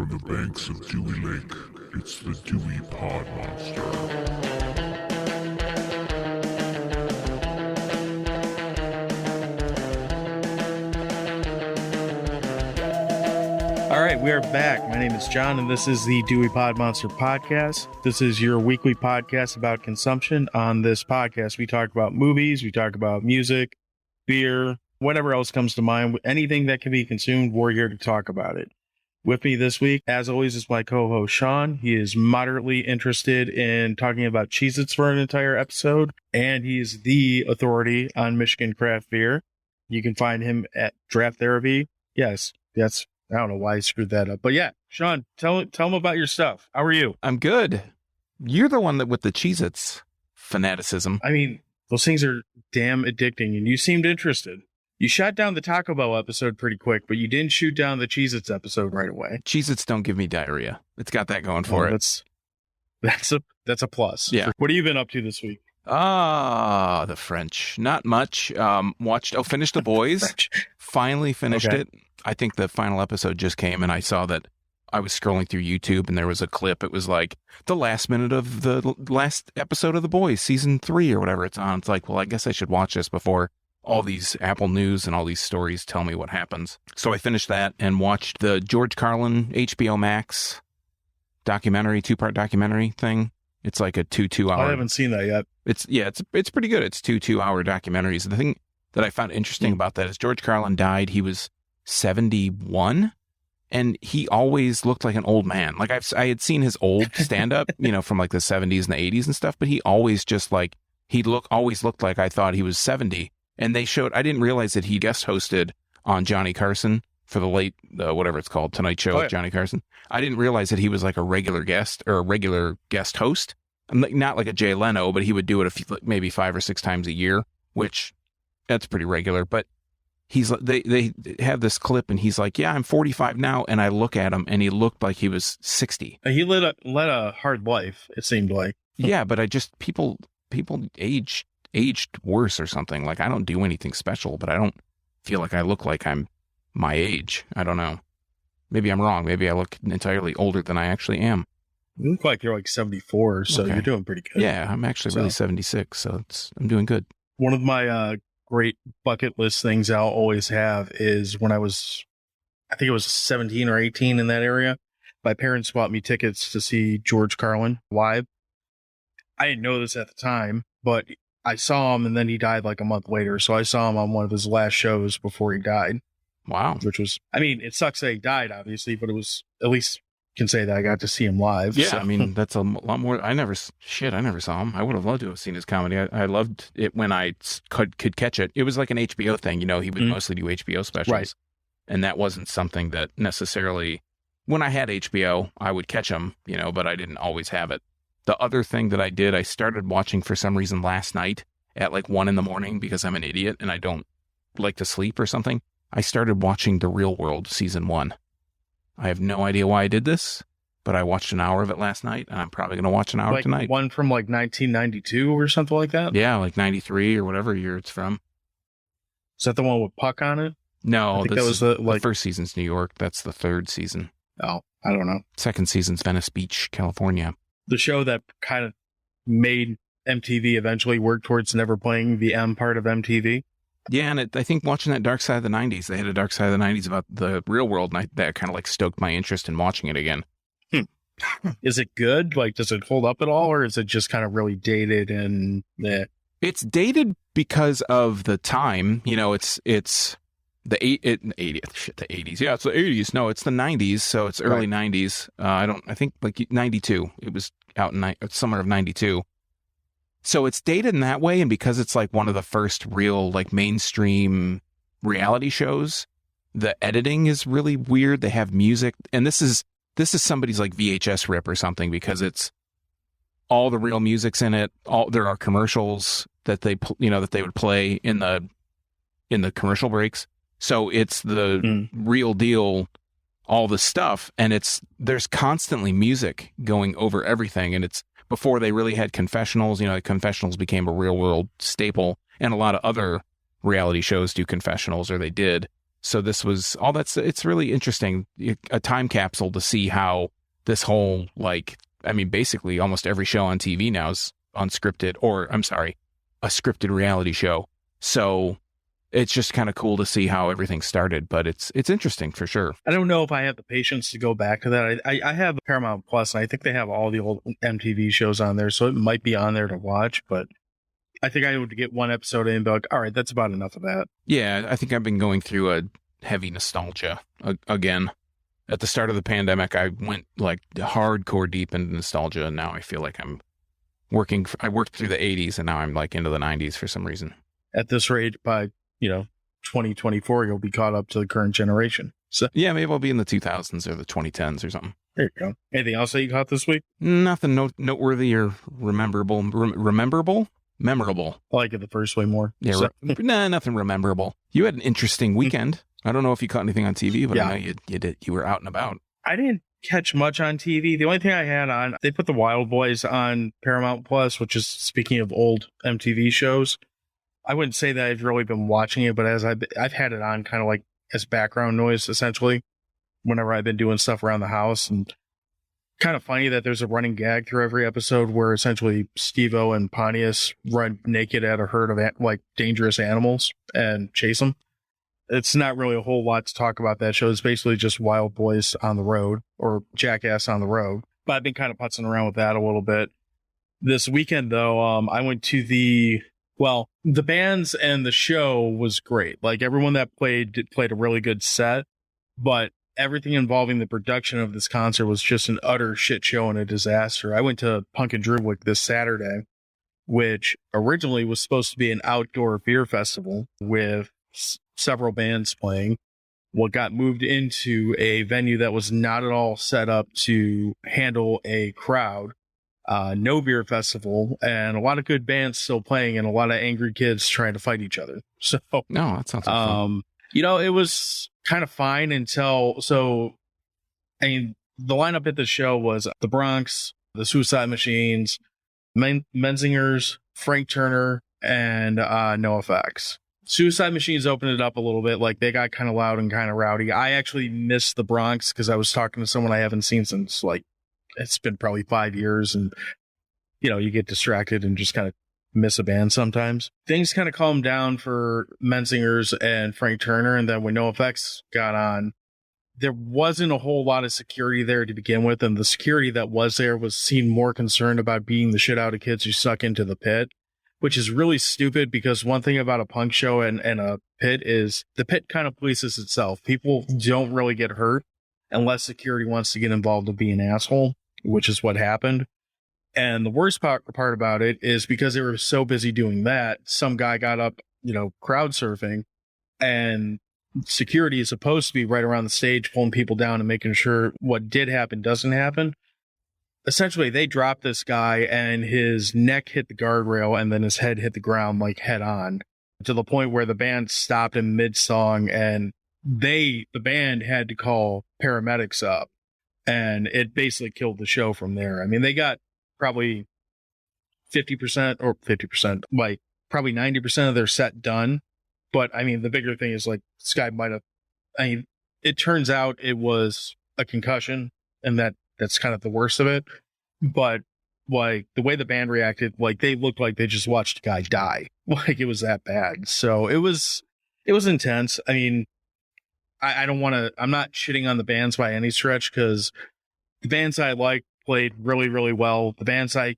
From the banks of Dewey Lake, it's the Dewey Pod Monster. All right, we are back. My name is John, and this is the Dewey Pod Monster podcast. This is your weekly podcast about consumption. On this podcast, we talk about movies, we talk about music, beer, whatever else comes to mind. Anything that can be consumed, we're here to talk about it. With me this week, as always, is my co-host, Sean. He is moderately interested in talking about Cheez-Its for an entire episode, and he is the authority on Michigan craft beer. You can find him at Draft Therapy. Yes, that's... I don't know why I screwed that up. But yeah, Sean, tell him about your stuff. How are you? I'm good. You're the one that with the Cheez-Its fanaticism. I mean, those things are damn addicting, and you seemed interested. You shot down the Taco Bell episode pretty quick, but you didn't shoot down the Cheez-Its episode right away. Cheez-Its don't give me diarrhea. It's got that going for it. That's a plus. Yeah. What have you been up to this week? The French. Not much. Finished The Boys. Finally finished it. I think the final episode just came, and I saw that I was scrolling through YouTube, and there was a clip. It was like the last minute of the last episode of The Boys, season 3 or whatever it's on. It's like, well, I guess I should watch this before all these Apple News and all these stories tell me what happens. So I finished that and watched the George Carlin HBO Max documentary, 2-part documentary thing. It's like a 2 hour. I haven't seen that yet. It's pretty good. It's 2 hour documentaries. The thing that I found interesting about that is George Carlin died. He was 71, and he always looked like an old man. Like I had seen his old stand up, from like the 70s and the 80s and stuff, but he always just like always looked like I thought he was 70. And they showed, I didn't realize that he guest hosted on Johnny Carson for the late whatever it's called, Tonight Show with Johnny Carson. I didn't realize that he was like a regular guest or a regular guest host. Not like a Jay Leno, but he would do it maybe 5 or 6 times a year, which that's pretty regular. But they have this clip, and he's like, yeah, I'm 45 now. And I look at him, and he looked like he was 60. He led a hard life, it seemed like. Yeah, but people aged worse or something. Like, I don't do anything special, but I don't feel like I look like I'm my age. I don't know. Maybe I'm wrong. Maybe I look entirely older than I actually am. You look like you're like 74, so You're doing pretty good. Yeah, I'm actually really 76, so I'm doing good. One of my great bucket list things I'll always have is when I think it was 17 or 18 in that area, my parents bought me tickets to see George Carlin live. I didn't know this at the time, but I saw him, and then he died like a month later. So I saw him on one of his last shows before he died. Wow. Which was, I mean, it sucks that he died, obviously, but it was, at least can say that I got to see him live. Yeah, so. I mean, that's a lot more. I never saw him. I would have loved to have seen his comedy. I loved it when I could catch it. It was like an HBO thing, he would mostly do HBO specials. Right. And that wasn't something that necessarily, when I had HBO, I would catch them, but I didn't always have it. The other thing that I did, I started watching for some reason last night at like 1 a.m. because I'm an idiot and I don't like to sleep or something. I started watching The Real World season 1. I have no idea why I did this, but I watched an hour of it last night, and I'm probably going to watch an hour tonight. One from like 1992 or something like that? Yeah, like 93 or whatever year it's from. Is that the one with Puck on it? No, that was the first season's New York. That's the 3rd season. Oh, I don't know. 2nd season's Venice Beach, California. The show that kind of made MTV eventually work towards never playing the M part of MTV. Yeah, and I think watching that Dark Side of the 90s, they had a Dark Side of the 90s about the Real World, and that kind of like stoked my interest in watching it again. Is it good? Like, does it hold up at all, or is it just kind of really dated and It's dated because of the time. It's the 80s. Yeah, it's the 80s. No, it's the 90s, so it's early 90s. I think like 92. It was out in summer of 92. So it's dated in that way, and because it's like one of the first real like mainstream reality shows, the editing is really weird. They have music, and this is somebody's like VHS rip or something, because it's all the real music's in it. There are commercials that they that they would play in the commercial breaks. So it's the real deal, all the stuff, and there's constantly music going over everything, and it's before they really had confessionals. Confessionals became a Real World staple, and a lot of other reality shows do confessionals, or they did. So this was all that's, it's really interesting, a time capsule to see how this whole, like, I mean, basically almost every show on TV now is unscripted, or I'm sorry, a scripted reality show. So it's just kind of cool to see how everything started, but it's interesting for sure. I don't know if I have the patience to go back to that. I have Paramount Plus, and I think they have all the old MTV shows on there, so it might be on there to watch, but I think I would get one episode in and be like, all right, that's about enough of that. Yeah, I think I've been going through a heavy nostalgia again. At the start of the pandemic, I went like hardcore deep into nostalgia, and now I feel like I worked through the 80s, and now I'm like into the 90s for some reason. At this rate, by 2024, you'll be caught up to the current generation. So Yeah, maybe I'll be in the 2000s or the 2010s or something. there you go. Anything else that you caught this week? Nothing noteworthy or rememberable. Memorable. I like it the first way more. Yeah, So, nah, nothing rememberable. You had an interesting weekend. I don't know if you caught anything on TV, but Yeah. I know you did. You were out and about. I didn't catch much on TV. The only thing I had on, they put the Wild Boys on Paramount Plus, which is, speaking of old MTV shows, I wouldn't say that I've really been watching it, but as I've had it on kind of like as background noise, essentially, whenever I've been doing stuff around the house. And kind of funny that there's a running gag through every episode where essentially Steve-O and Pontius run naked at a herd of like dangerous animals and chase them. It's not really a whole lot to talk about that show. It's basically just Wild Boys on the road, or Jackass on the road. But I've been kind of putzing around with that a little bit. This weekend, though, I went to the bands, and the show was great. Like, everyone that played a really good set, but everything involving the production of this concert was just an utter shit show and a disaster. I went to Punk and Druidwick this Saturday, which originally was supposed to be an outdoor beer festival with several bands playing. What got moved into a venue that was not at all set up to handle a crowd. No beer festival, and a lot of good bands still playing, and a lot of angry kids trying to fight each other. So No, that sounds like fun. it was kind of fine until, I mean, the lineup at the show was the Bronx, the Suicide Machines, Menzingers, Frank Turner, and NoFX. Suicide Machines opened it up a little bit. Like, they got kind of loud and kind of rowdy. I actually missed the Bronx because I was talking to someone I haven't seen since, like, it's been probably 5 years, and you get distracted and just kind of miss a band sometimes. Things kind of calmed down for Menzingers and Frank Turner, and then when NoFX got on, there wasn't a whole lot of security there to begin with, and the security that was there was seen more concerned about beating the shit out of kids who suck into the pit, which is really stupid, because one thing about a punk show and a pit is the pit kind of polices itself. People don't really get hurt unless security wants to get involved and be an asshole, which is what happened. And the worst part about it is, because they were so busy doing that, some guy got up, crowd surfing, and security is supposed to be right around the stage pulling people down and making sure what did happen doesn't happen. Essentially, they dropped this guy, and his neck hit the guardrail, and then his head hit the ground like head on, to the point where the band stopped in mid-song, and the band had to call paramedics up, and it basically killed the show from there. I mean, they got probably 50%, like probably 90% of their set done. But I mean, the bigger thing is, like, this guy it turns out it was a concussion, and that's kind of the worst of it. But like, the way the band reacted, like, they looked like they just watched a guy die. Like, it was that bad. So it was intense. I mean, I'm not shitting on the bands by any stretch, because the bands I like played really, really well. The bands I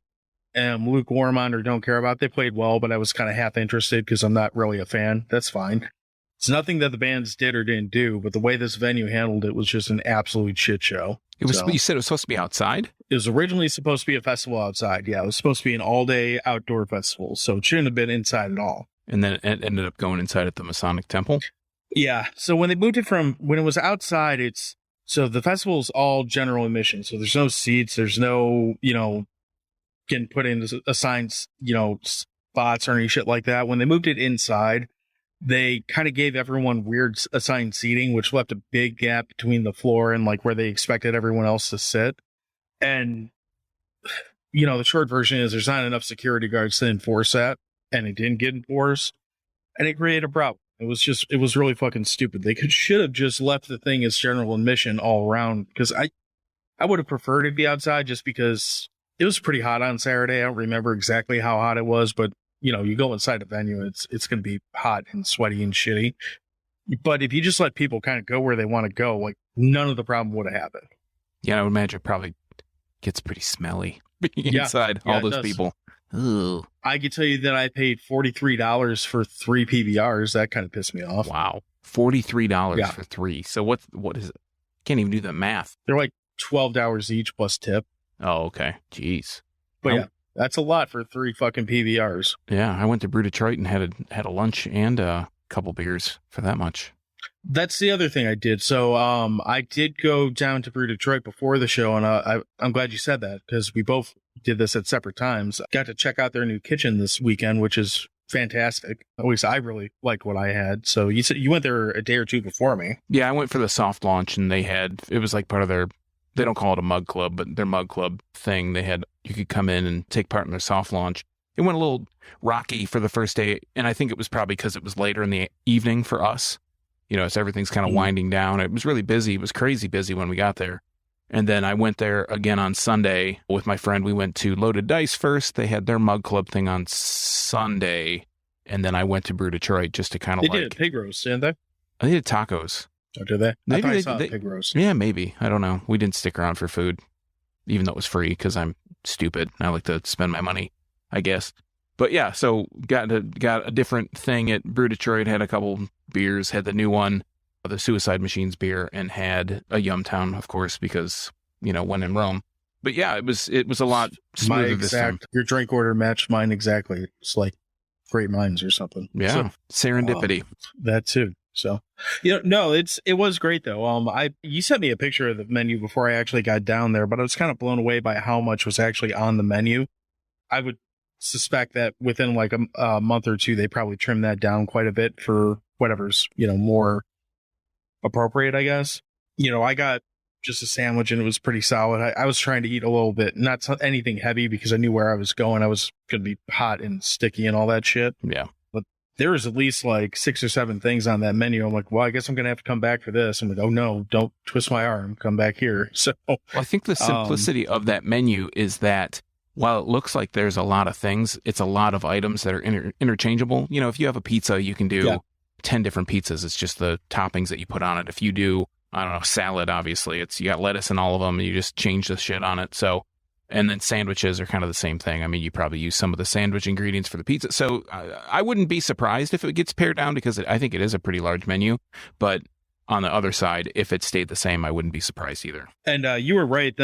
am lukewarm on or don't care about, they played well, but I was kind of half interested because I'm not really a fan. That's fine. It's nothing that the bands did or didn't do, but the way this venue handled it was just an absolute shit show. You said it was supposed to be outside? It was originally supposed to be a festival outside. Yeah, it was supposed to be an all-day outdoor festival, so it shouldn't have been inside at all. And then it ended up going inside at the Masonic Temple? Yeah, so when they moved it when it was outside, so the festival's all general admission, so there's no seats, there's no, getting put in assigned, spots or any shit like that. When they moved it inside, they kind of gave everyone weird assigned seating, which left a big gap between the floor and like where they expected everyone else to sit. And, the short version is there's not enough security guards to enforce that, and it didn't get enforced, and it created a problem. It was really fucking stupid. They should have just left the thing as general admission all around, because I would have preferred it be outside just because it was pretty hot on Saturday. I don't remember exactly how hot it was, but you go inside a venue, it's going to be hot and sweaty and shitty. But if you just let people kind of go where they want to go, like, none of the problem would have happened. Yeah, I would imagine it probably gets pretty smelly being inside all those people. Ooh. I could tell you that I paid $43 for 3 PBRs. That kind of pissed me off. Wow. $43 for 3. So what is it? Can't even do the math. They're like $12 each plus tip. Oh, okay. Jeez. But yeah, that's a lot for 3 fucking PBRs. Yeah, I went to Brew Detroit and had a lunch and a couple beers for that much. That's the other thing I did. So I did go down to Brew Detroit before the show, and I'm glad you said that, because we both did this at separate times. Got to check out their new kitchen this weekend, which is fantastic. At least I really liked what I had. So you said you went there a day or two before me. Yeah, I went for the soft launch, and it was like part of their, they don't call it a mug club, but their mug club thing. You could come in and take part in their soft launch. It went a little rocky for the first day, and I think it was probably because it was later in the evening for us. So everything's kind of winding down. It was really busy. It was crazy busy when we got there. And then I went there again on Sunday with my friend. We went to Loaded Dice first. They had their mug club thing on Sunday. And then I went to Brew Detroit just to kind of They did a pig roast, didn't they? They did tacos. Oh, did they? Maybe I saw a pig roast. Yeah, maybe. I don't know. We didn't stick around for food, even though it was free, because I'm stupid. I like to spend my money, I guess. But yeah, so got a different thing at Brew Detroit, had a couple beers, had the new one, the Suicide Machines beer, and had a Yumtown, of course, because, when in Rome. But yeah, it was a lot smoother this time. Your drink order matched mine exactly. It's like great minds or something. Yeah, so, serendipity. That too. So, no, it was great though. You sent me a picture of the menu before I actually got down there, but I was kind of blown away by how much was actually on the menu. I would suspect that within like a month or two, they probably trimmed that down quite a bit for whatever's, more appropriate, I guess. I got just a sandwich and it was pretty solid. I was trying to eat a little bit, not anything heavy, because I knew where I was going. I was going to be hot and sticky and all that shit. Yeah. But there was at least like 6 or 7 things on that menu. I'm like, well, I guess I'm going to have to come back for this. I'm like, oh no, don't twist my arm. Come back here. So I think the simplicity of that menu is that while it looks like there's a lot of things, it's a lot of items that are interchangeable. If you have a pizza, you can do 10 different pizzas. It's just the toppings that you put on it. If you do, I don't know, salad, obviously, you got lettuce in all of them, and you just change the shit on it. So, and then sandwiches are kind of the same thing. I mean, you probably use some of the sandwich ingredients for the pizza. So I wouldn't be surprised if it gets pared down, because I think it is a pretty large menu. But on the other side, if it stayed the same, I wouldn't be surprised either. And you were right.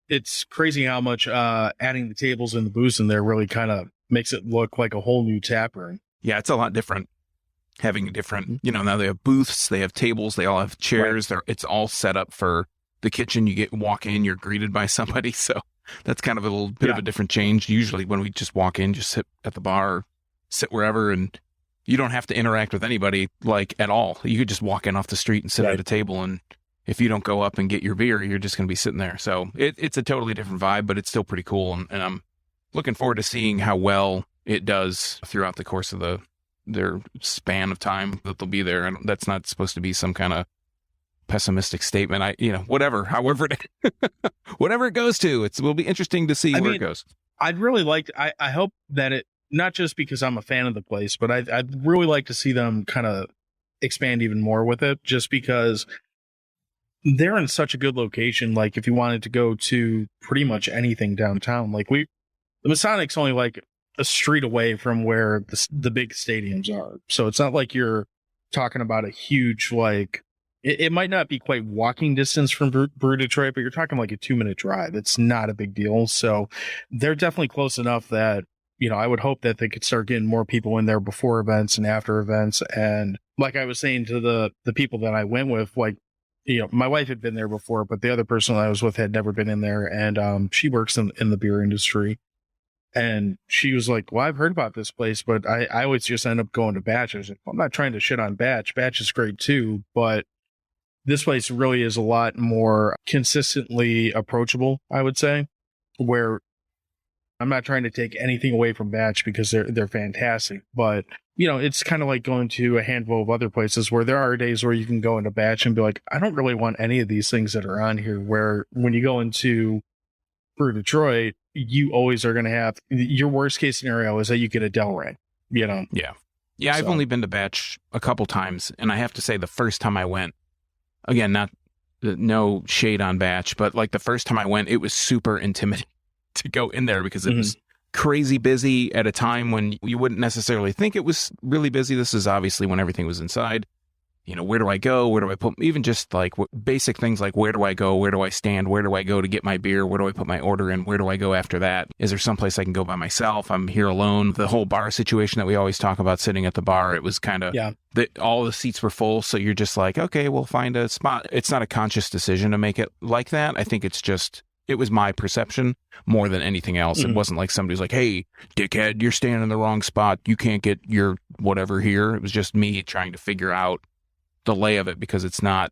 It's crazy how much adding the tables and the booths in there really kind of makes it look like a whole new tap room. Yeah, it's a lot different. Having a different, now they have booths, they have tables, they all have chairs. Right. It's all set up for the kitchen. You walk in, you're greeted by somebody. So that's kind of a little bit of a different change. Usually when we just walk in, just sit at the bar, or sit wherever, and you don't have to interact with anybody like at all. You could just walk in off the street and sit at a table, and if you don't go up and get your beer, you're just going to be sitting there. So it's a totally different vibe, but it's still pretty cool. And I'm looking forward to seeing how well it does throughout the course of their span of time that they'll be there. And that's not supposed to be some kind of pessimistic statement. However it goes to, it will be interesting to see where it goes. I'd really like to, I hope that it, not just because I'm a fan of the place, but I'd really like to see them kind of expand even more with it, just because they're in such a good location. Like if you wanted to go to pretty much anything downtown, like the Masonics only like a street away from where the big stadiums are. So it's not like you're talking about a huge, like, it might not be quite walking distance from Brew Detroit, but you're talking like a 2-minute drive. It's not a big deal. So they're definitely close enough that, I would hope that they could start getting more people in there before events and after events. And like I was saying to the people that I went with, like, my wife had been there before, but the other person I was with had never been in there. And she works in the beer industry. And she was like, well, I've heard about this place, but I always just end up going to Batch. I was like, well, I'm not trying to shit on Batch. Batch is great too, but this place really is a lot more consistently approachable, I would say, where I'm not trying to take anything away from Batch because they're fantastic, but it's kind of like going to a handful of other places where there are days where you can go into Batch and be like, I don't really want any of these things that are on here. Where when you go into Brew Detroit, you always are going to have your worst case scenario is that you get a Delray, Yeah. I've So- only been to Batch a couple times, and I have to say the first time I went, again, no shade on Batch, but like the first time I went, it was super intimidating to go in there because it was crazy busy at a time when you wouldn't necessarily think it was really busy. This is obviously when everything was inside. Where do I go? Where do I put, even just like basic things like where do I go? Where do I stand? Where do I go to get my beer? Where do I put my order in? Where do I go after that? Is there someplace I can go by myself? I'm here alone. The whole bar situation that we always talk about sitting at the bar, it was kind of, all the seats were full. So you're just like, okay, we'll find a spot. It's not a conscious decision to make it like that. I think it's just, it was my perception more than anything else. It wasn't like somebody's like, hey, dickhead, you're standing in the wrong spot. You can't get your whatever here. It was just me trying to figure out the lay of it because it's not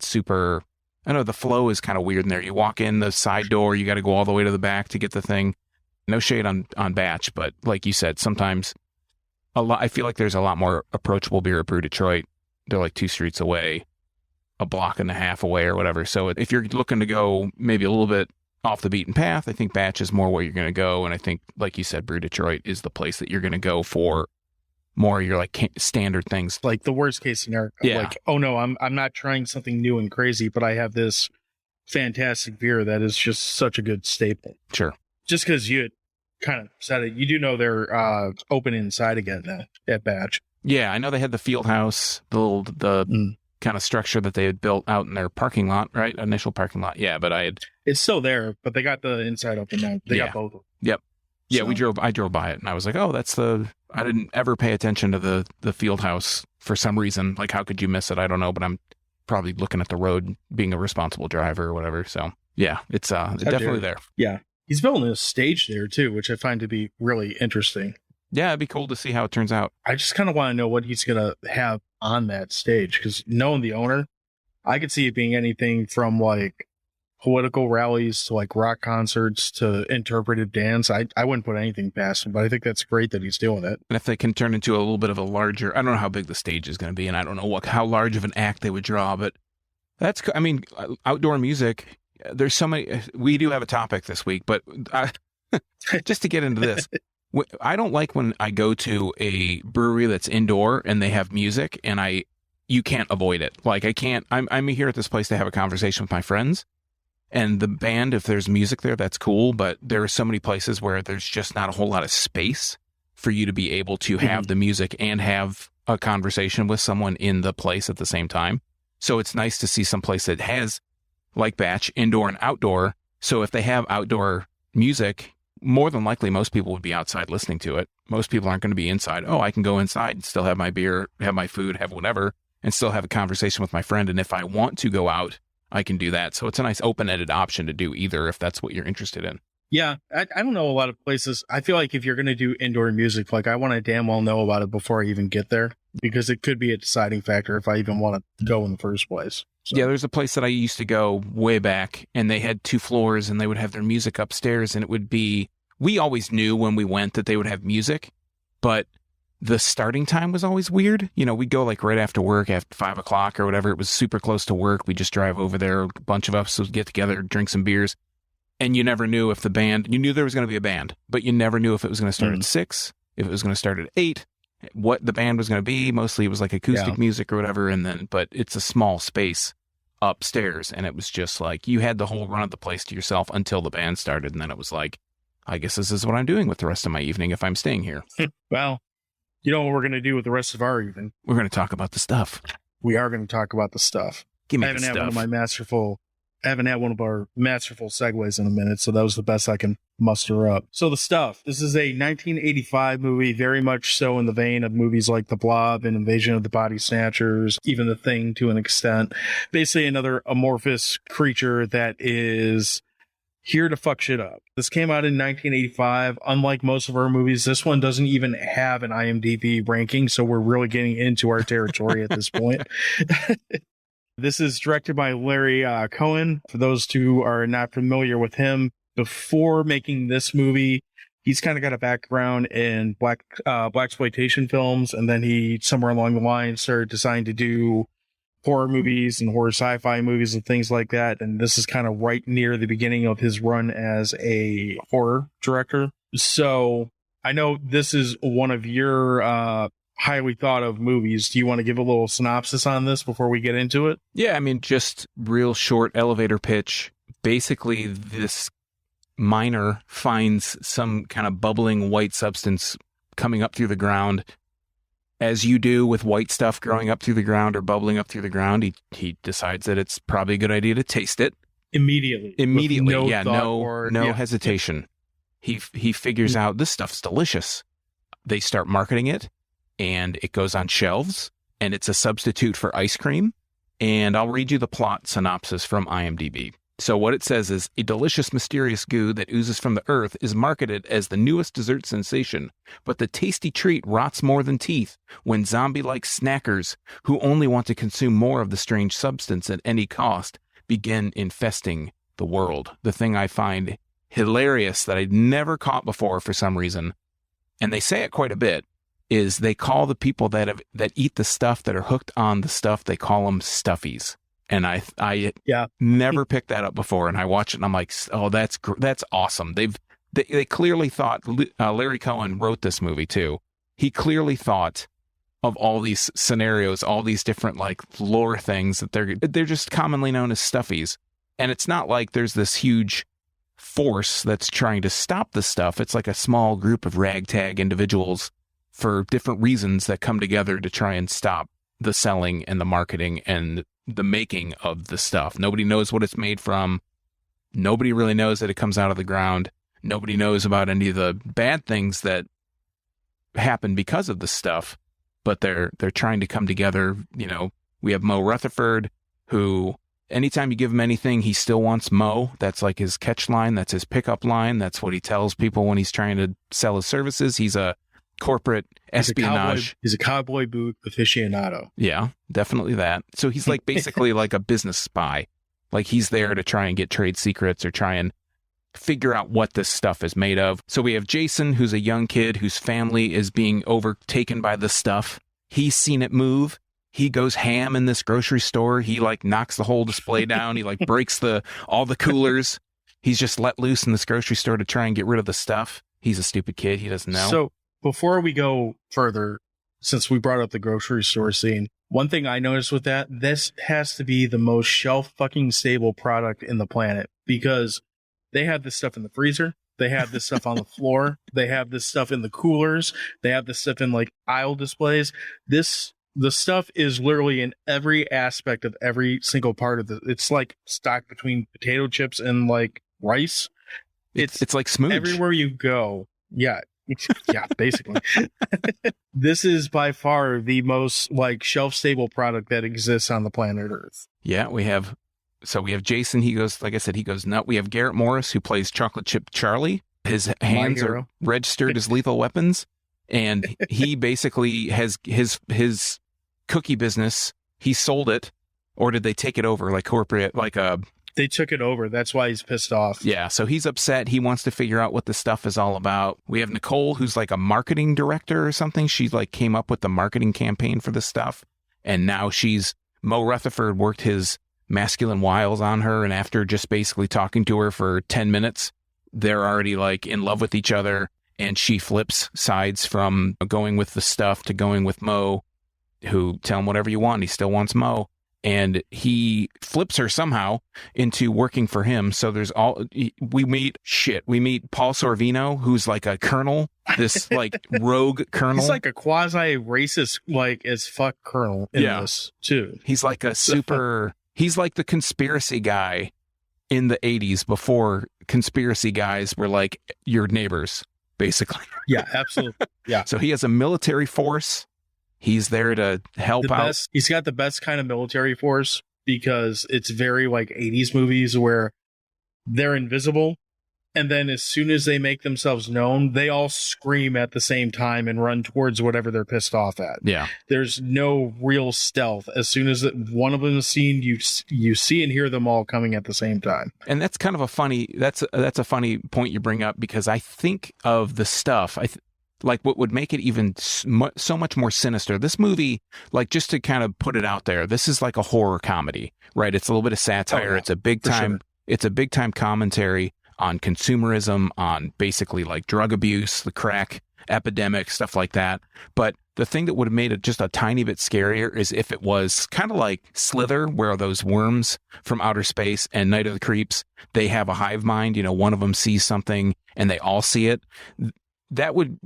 super. I know the flow is kind of weird in there. You walk in the side door, you got to go all the way to the back to get the thing. No shade on Batch, but like you said, sometimes I feel like there's a lot more approachable beer at Brew Detroit. They're like 2 streets away, a block and a half away or whatever. So if you're looking to go maybe a little bit off the beaten path, I think Batch is more where you're going to go. And I think, like you said, Brew Detroit is the place that you're going to go for more your like standard things. Like the worst case scenario. Yeah. Like, oh no, I'm not trying something new and crazy, but I have this fantastic beer that is just such a good staple. Sure. Just because you had kind of said it, you do know they're open inside again now at Batch. Yeah, I know they had the field house, the kind of structure that they had built out in their parking lot, right? Initial parking lot. Yeah, but It's still there, but they got the inside open now. They got both. Yep. Yeah, So- I drove by it and I was like, oh, I didn't ever pay attention to the field house for some reason. Like, how could you miss it? I don't know, but I'm probably looking at the road, being a responsible driver or whatever. So yeah, it's definitely there. Yeah. He's building a stage there too, which I find to be really interesting. Yeah, it'd be cool to see how it turns out. I just kind of want to know what he's going to have on that stage because knowing the owner, I could see it being anything from like political rallies to like rock concerts to interpretive dance. I wouldn't put anything past him, but I think that's great that he's doing it. And if they can turn into a little bit of a larger, I don't know how big the stage is going to be, and I don't know how large of an act they would draw, but outdoor music, there's so many, we do have a topic this week, but just to get into this, I don't like when I go to a brewery that's indoor and they have music and you can't avoid it. Like I'm here at this place to have a conversation with my friends. And the band, if there's music there, that's cool. But there are so many places where there's just not a whole lot of space for you to be able to have the music and have a conversation with someone in the place at the same time. So it's nice to see some place that has, like Batch, indoor and outdoor. So if they have outdoor music, more than likely most people would be outside listening to it. Most people aren't going to be inside. Oh, I can go inside and still have my beer, have my food, have whatever, and still have a conversation with my friend. And if I want to go out, I can do that. So it's a nice open-ended option to do either if that's what you're interested in. Yeah, I don't know a lot of places. I feel like if you're going to do indoor music, like I want to damn well know about it before I even get there because it could be a deciding factor if I even want to go in the first place. So. Yeah, there's a place that I used to go way back and they had 2 floors and they would have their music upstairs and it would be, we always knew when we went that they would have music, but the starting time was always weird. We'd go like right after work at 5 o'clock or whatever. It was super close to work. We just drive over there. A bunch of us would get together, drink some beers. And you never knew if you knew there was going to be a band, but you never knew if it was going to start at 6, if it was going to start at 8, what the band was going to be. Mostly it was like acoustic music or whatever. But it's a small space upstairs. And it was just like, you had the whole run of the place to yourself until the band started. And then it was like, I guess this is what I'm doing with the rest of my evening if I'm staying here. Well, you know what we're going to do with the rest of our evening? We're going to talk about the stuff. We are going to talk about the stuff. Give me I the haven't had stuff. I haven't had one of our masterful segues in a minute, so that was the best I can muster up. So the stuff. This is a 1985 movie, very much so in the vein of movies like The Blob and Invasion of the Body Snatchers, even The Thing to an extent. Basically another amorphous creature that is here to fuck shit up. This came out in 1985. Unlike most of our movies, this one doesn't even have an IMDb ranking, so we're really getting into our territory at this point. This is directed by Larry Cohen. For those who are not familiar with him, before making this movie, he's kind of got a background in blaxploitation films, and then he somewhere along the line started deciding to do horror movies and horror sci-fi movies and things like that. And this is kind of right near the beginning of his run as a horror director. So I know this is one of your highly thought of movies. Do you want to give a little synopsis on this before we get into it? Yeah, I mean, just real short elevator pitch. Basically, this miner finds some kind of bubbling white substance coming up through the ground. As you do with white stuff growing up through the ground or bubbling up through the ground, he decides that it's probably a good idea to taste it. Immediately. No hesitation. He figures out this stuff's delicious. They start marketing it, and it goes on shelves, and it's a substitute for ice cream. And I'll read you the plot synopsis from IMDb. So what it says is, a delicious, mysterious goo that oozes from the earth is marketed as the newest dessert sensation, but the tasty treat rots more than teeth when zombie-like snackers who only want to consume more of the strange substance at any cost begin infesting the world. The thing I find hilarious that I'd never caught before for some reason, and they say it quite a bit, is they call the people that eat the stuff that are hooked on the stuff, they call them stuffies. And I never picked that up before. And I watch it and I'm like, oh, that's awesome. They clearly thought, Larry Cohen wrote this movie too. He clearly thought of all these scenarios, all these different like lore things that they're just commonly known as stuffies. And it's not like there's this huge force that's trying to stop the stuff. It's like a small group of ragtag individuals for different reasons that come together to try and stop the selling and the marketing and the making of the stuff. Nobody knows what it's made from. Nobody really knows that it comes out of the ground. Nobody knows about any of the bad things that happen because of the stuff, but they're trying to come together. You know, we have Mo Rutherford, who anytime you give him anything, he still wants Mo. That's like his catch line. That's his pickup line. That's what he tells people when he's trying to sell his services. He's a corporate espionage. He's a cowboy boot aficionado. Yeah, definitely that. So he's like basically like a business spy. Like he's there to try and get trade secrets or try and figure out what this stuff is made of. So we have Jason, who's a young kid whose family is being overtaken by this stuff. He's seen it move. He goes ham in this grocery store. He like knocks the whole display down. He like breaks all the coolers. He's just let loose in this grocery store to try and get rid of the stuff. He's a stupid kid. He doesn't know. So before we go further, since we brought up the grocery store scene, one thing I noticed with that, this has to be the most shelf fucking stable product in the planet, because they have this stuff in the freezer. They have this stuff on the floor. They have this stuff in the coolers. They have this stuff in like aisle displays. The stuff is literally in every aspect of every single part of it's like stocked between potato chips and like rice. It's like smooch. Everywhere you go. Yeah. Yeah, basically. This is by far the most like shelf stable product that exists on the planet Earth. Yeah, we have Jason. He goes, like I said, he goes nut. We have Garrett Morris, who plays Chocolate Chip Charlie. His hands are registered as lethal weapons, and he basically has his cookie business. He sold it, or did they take it over? Like corporate, like a. They took it over. That's why he's pissed off. Yeah, so he's upset. He wants to figure out what the stuff is all about. We have Nicole, who's like a marketing director or something. She like came up with the marketing campaign for the stuff, and now Mo Rutherford worked his masculine wiles on her, and after just basically talking to her for 10 minutes, they're already like in love with each other, and she flips sides from going with the stuff to going with Mo, who tell him whatever you want. He still wants Mo. And he flips her somehow into working for him. So we meet Paul Sorvino, who's like a colonel, this like rogue colonel. He's like a quasi racist, like as fuck colonel in this too. He's like he's like the conspiracy guy in the 80s before conspiracy guys were like your neighbors, basically. Yeah, absolutely. Yeah. So he has a military force. He's there to help out. He's got the best kind of military force, because it's very like 80s movies where they're invisible And then as soon as they make themselves known, they all scream at the same time and run towards whatever they're pissed off at. Yeah. There's no real stealth. As soon as one of them is seen, you see and hear them all coming at the same time. And that's kind of a funny, that's a funny point you bring up, because I think of the stuff, like what would make it even so much more sinister. This movie, like, just to kind of put it out there, this is like a horror comedy, right? It's a little bit of satire. Oh, yeah, it's a big time commentary on consumerism, on basically like drug abuse, the crack epidemic, stuff like that. But the thing that would have made it just a tiny bit scarier is if it was kind of like Slither, where those worms from outer space, and Night of the Creeps, they have a hive mind. You know, one of them sees something and they all see it. That would,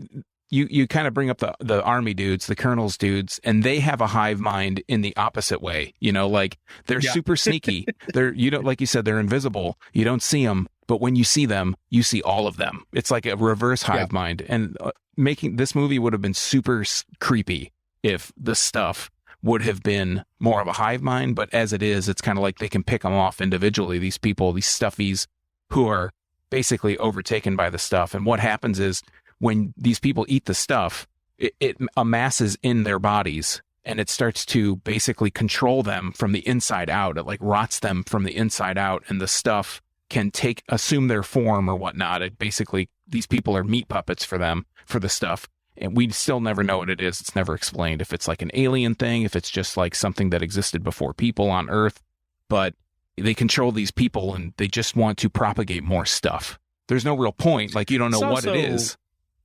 you kind of bring up the army dudes, the colonel's dudes, and they have a hive mind in the opposite way. You know, like they're super sneaky. Like you said, they're invisible. You don't see them. But when you see them, you see all of them. It's like a reverse hive mind. And making this movie would have been super creepy if the stuff would have been more of a hive mind. But as it is, it's kind of like they can pick them off individually, these people, these stuffies who are basically overtaken by the stuff. And what happens is when these people eat the stuff, it amasses in their bodies, and it starts to basically control them from the inside out. It like rots them from the inside out, and the stuff can assume their form or whatnot. It basically, these people are meat puppets for them, for the stuff. And we still never know what it is. It's never explained if it's like an alien thing, if it's just like something that existed before people on Earth. But they control these people and they just want to propagate more stuff. There's no real point. Like, you don't know what it is,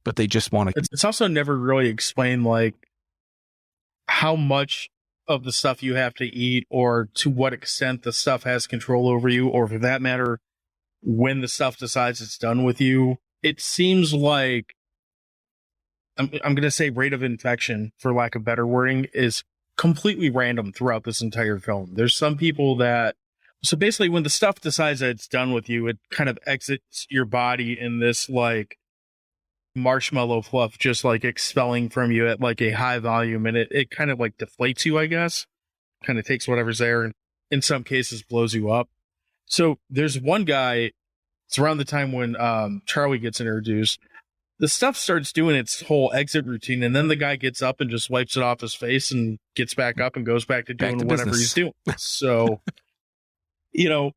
but they just want to. It's also never really explained, like, how much of the stuff you have to eat, or to what extent the stuff has control over you, or for that matter, when the stuff decides it's done with you. It seems like, I'm going to say rate of infection, for lack of better wording, is completely random throughout this entire film. There's some people that, so basically when the stuff decides that it's done with you, it kind of exits your body in this like marshmallow fluff, just like expelling from you at like a high volume, and it kind of like deflates you, I guess. Kind of takes whatever's there and in some cases blows you up. So there's one guy, it's around the time when Charlie gets introduced, the stuff starts doing its whole exit routine, and then the guy gets up and just wipes it off his face and gets back up and goes back to doing whatever he's doing. So, you know,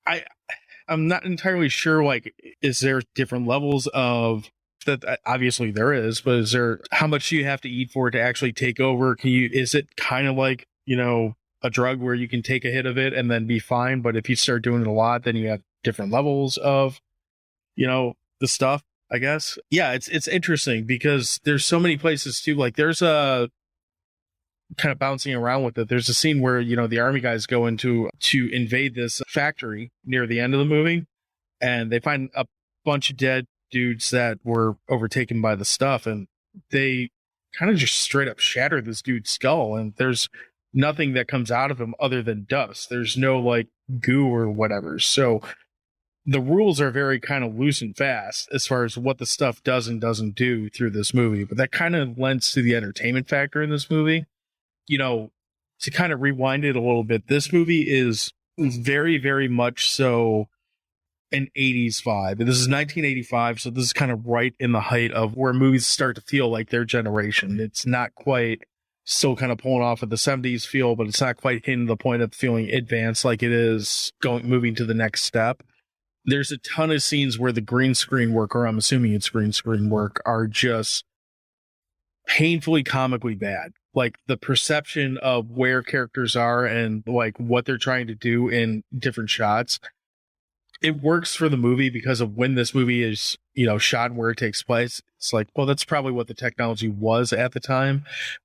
I'm not entirely sure, like, is there different levels of that? Obviously there is, but is there, how much do you have to eat for it to actually take over? Is it kind of like, you know, a drug where you can take a hit of it and then be fine, but if you start doing it a lot, then you have different levels of, you know, the stuff, I guess. Yeah, it's interesting because there's so many places too. Like, there's a kind of bouncing around with it. There's a scene where, you know, the army guys go into to invade this factory near the end of the movie, and they find a bunch of dead dudes that were overtaken by the stuff, and they kind of just straight up shatter this dude's skull, and there's nothing that comes out of him other than dust. There's no like goo or whatever. So the rules are very kind of loose and fast as far as what the stuff does and doesn't do through this movie. But that kind of lends to the entertainment factor in this movie. You know, to kind of rewind it a little bit, this movie is very, very much so an 80s vibe. This is 1985, so this is kind of right in the height of where movies start to feel like their generation. It's not quite still kind of pulling off of the 70s feel, but it's not quite hitting the point of feeling advanced like it is moving to the next step. There's a ton of scenes where the green screen work, or I'm assuming it's green screen work, are just painfully comically bad. Like, the perception of where characters are and like what they're trying to do in different shots, it works for the movie because of when this movie is, you know, shot and where it takes place. It's like, well, that's probably what the technology was at the time.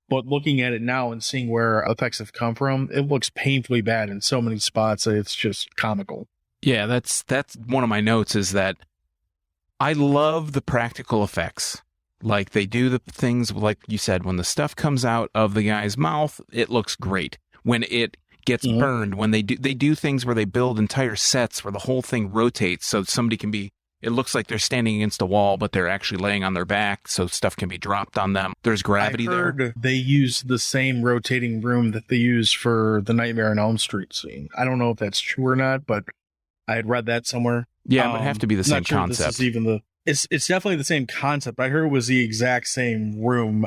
But looking at it now and seeing where effects have come from, it looks painfully bad in so many spots that it's just comical. Yeah, that's one of my notes, is that I love the practical effects. Like, they do the things, like you said, when the stuff comes out of the guy's mouth, it looks great. When it gets burned, when they do things where they build entire sets where the whole thing rotates so somebody can be, it looks like they're standing against a wall, but they're actually laying on their back so stuff can be dropped on them. There's gravity there. They use the same rotating room that they use for the Nightmare on Elm Street scene. I don't know if that's true or not, but I had read that somewhere. Yeah, it would have to be the same not sure concept. This is even it's definitely the same concept. I heard it was the exact same room.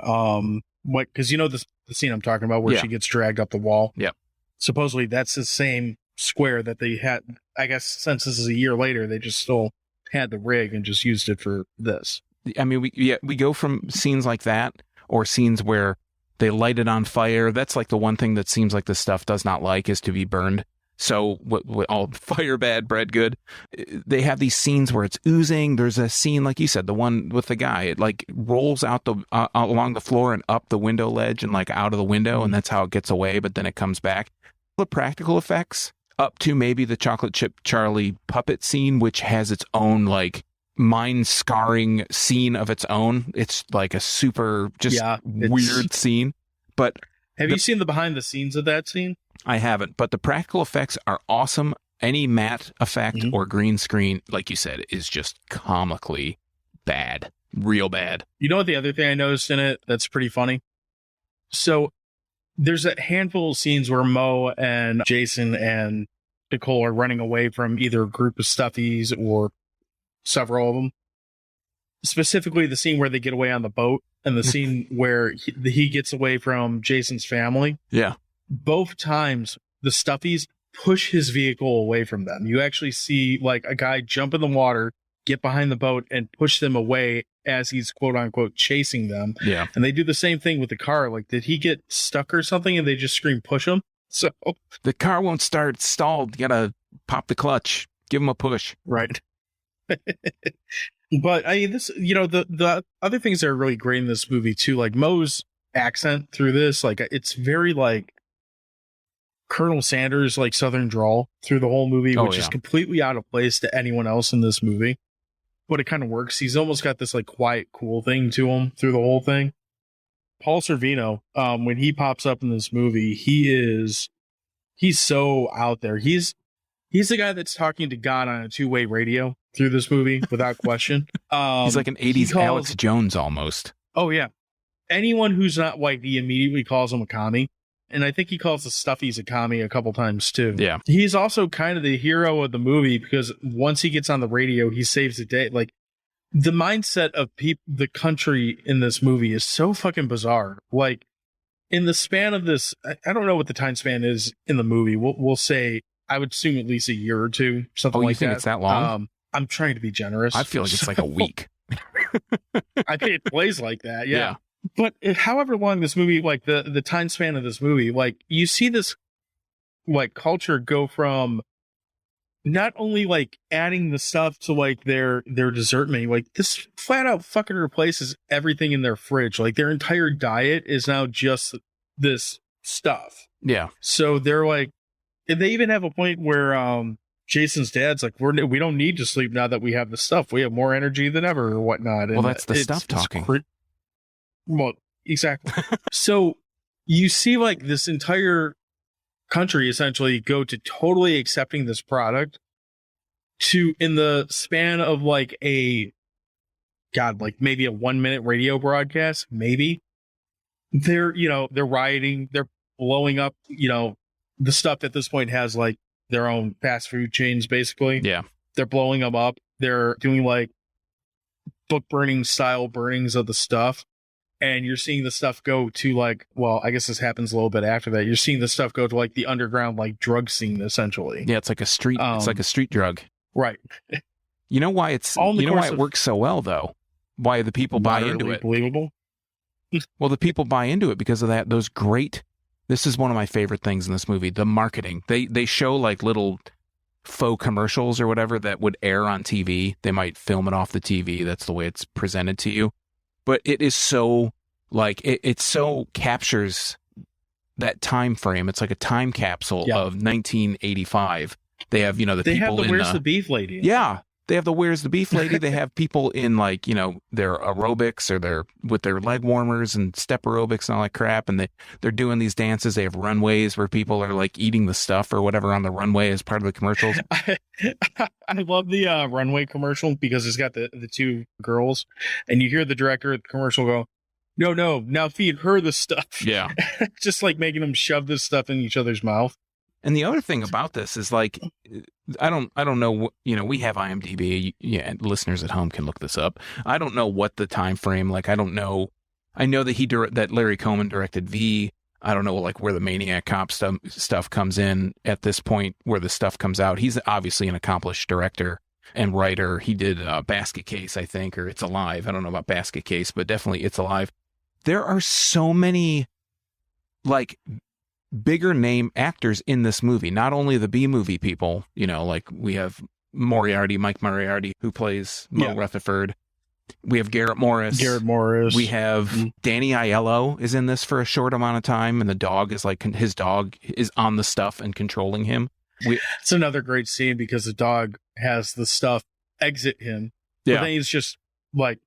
Because you know the scene I'm talking about where Yeah. she gets dragged up the wall. Yep. Supposedly that's the same square that they had. I guess since this is a year later, they just still had the rig and just used it for this. I mean, we go from scenes like that or scenes where they light it on fire. That's like the one thing that seems like this stuff does not like is to be burned. So what all fire bad, bread good. They have these scenes where it's oozing. There's a scene, like you said, the one with the guy, it like rolls out along the floor and up the window ledge and like out of the window. And that's how it gets away. But then it comes back. The practical effects up to maybe the Chocolate Chip Charlie puppet scene, which has its own like mind scarring scene of its own. It's like a super just weird scene. But have you seen the behind the scenes of that scene? I haven't, but the practical effects are awesome. Any matte effect or green screen, like you said, is just comically bad, real bad. You know what the other thing I noticed in it that's pretty funny? So there's a handful of scenes where Mo and Jason and Nicole are running away from either a group of stuffies or several of them. Specifically, the scene where they get away on the boat and the scene where he gets away from Jason's family. Yeah. Both times, the stuffies push his vehicle away from them. You actually see like a guy jump in the water, get behind the boat, and push them away as he's quote unquote chasing them. Yeah. And they do the same thing with the car. Like, did he get stuck or something? And they just scream, push him. So the car won't start, stalled. You gotta pop the clutch, give him a push. Right. But I mean, this, you know, the other things that are really great in this movie too, like Mo's accent through this, like it's very like Colonel Sanders, like Southern drawl through the whole movie, which is completely out of place to anyone else in this movie. But it kind of works. He's almost got this like quiet, cool thing to him through the whole thing. Paul Sorvino, when he pops up in this movie, he's so out there. He's the guy that's talking to God on a two-way radio through this movie, without question. He's like an 80s Alex Jones almost. Oh, yeah. Anyone who's not white, he immediately calls him a commie. And I think he calls the stuffies a commie a couple times, too. Yeah. He's also kind of the hero of the movie because once he gets on the radio, he saves the day. Like, the mindset of the country in this movie is so fucking bizarre. Like, in the span of this, I don't know what the time span is in the movie. We'll say, I would assume at least a year or two, something like that. Oh, you think it's that long? I'm trying to be generous. I feel like it's like a week. I think it plays like that, yeah. But however long this movie, like the time span of this movie, like you see this like culture go from not only like adding the stuff to like their dessert menu, like this flat out fucking replaces everything in their fridge. Like their entire diet is now just this stuff. Yeah. So they're like, they even have a point where Jason's dad's like, we don't need to sleep now that we have the stuff. We have more energy than ever or whatnot. And well, that's the stuff talking. Well, exactly. So you see like this entire country essentially go to totally accepting this product to in the span of like like maybe a 1 minute radio broadcast, maybe they're rioting, they're blowing up, the stuff at this point has like their own fast food chains, basically. Yeah. They're blowing them up. They're doing like book burning style burnings of the stuff. And you're seeing the stuff go to like, well, I guess this happens a little bit after that. You're seeing the stuff go to like the underground, like drug scene, essentially. Yeah. It's like a street, it's like a street drug. Right. You know why it works so well though? Why the people buy into it. Believable. Well, the people buy into it because of that. This is one of my favorite things in this movie, the marketing. They show like little faux commercials or whatever that would air on TV. They might film it off the TV. That's the way it's presented to you. But it is so like it so captures that time frame. It's like a time capsule of 1985. They have, the they people have the Where's the Beef Lady? Yeah. They have the Where's the Beef Lady. They have people in like, their aerobics or with their leg warmers and step aerobics and all that crap. And they're doing these dances. They have runways where people are like eating the stuff or whatever on the runway as part of the commercials. I love the runway commercial because it's got the two girls and you hear the director of the commercial go, no, now feed her the stuff. Yeah. Just like making them shove this stuff in each other's mouth. And the other thing about this is like, I don't know, we have IMDb. Yeah, listeners at home can look this up. I don't know what the time frame, like, I don't know. I know that that Larry Cohen directed V. I don't know, like, where the Maniac Cop stuff comes in at this point, where the stuff comes out. He's obviously an accomplished director and writer. He did Basket Case, I think, or It's Alive. I don't know about Basket Case, but definitely It's Alive. There are so many, like, bigger name actors in this movie. Not only the B movie people, like we have Mike Moriarty, who plays Mo Rutherford. We have Garrett Morris. We have Danny Aiello is in this for a short amount of time, and the dog is like, his dog is on the stuff and controlling him. It's another great scene because the dog has the stuff exit him. Yeah. But then he's just like,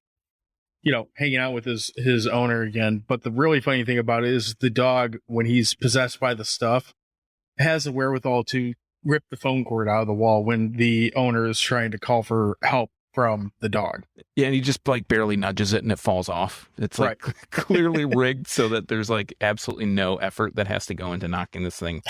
hanging out with his owner again. But the really funny thing about it is the dog, when he's possessed by the stuff, has the wherewithal to rip the phone cord out of the wall when the owner is trying to call for help from the dog. Yeah, and he just like barely nudges it and it falls off. It's like clearly rigged so that there's like absolutely no effort that has to go into knocking this thing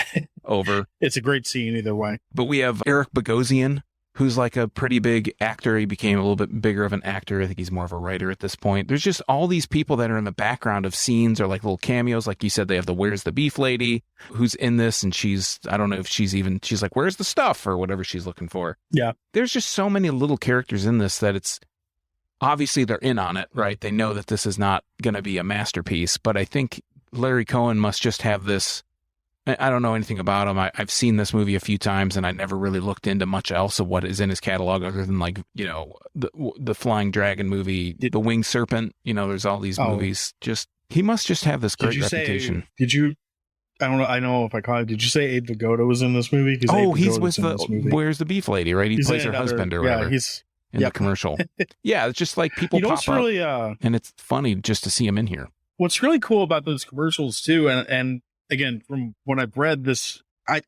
over. It's a great scene either way. But we have Eric Bogosian, who's like a pretty big actor. He became a little bit bigger of an actor. I think he's more of a writer at this point. There's just all these people that are in the background of scenes or like little cameos. Like you said, they have the Where's the Beef lady who's in this, and I don't know if she's like, where's the stuff or whatever she's looking for. Yeah. There's just so many little characters in this that it's obviously they're in on it, right? They know that this is not going to be a masterpiece, but I think Larry Cohen must just have this. I don't know anything about him. I've seen this movie a few times, and I never really looked into much else of what is in his catalog other than like, the Flying Dragon movie, The Winged Serpent. There's all these movies. He must just have this great reputation. I don't know. I know if I caught it. Did you say Abe Vigoda was in this movie? He's with Where's the Beef lady, right? He plays her husband or whatever. He's in the commercial. Yeah, it's just like people pop up, and it's funny just to see him in here. What's really cool about those commercials too, and again, from when I've read this, I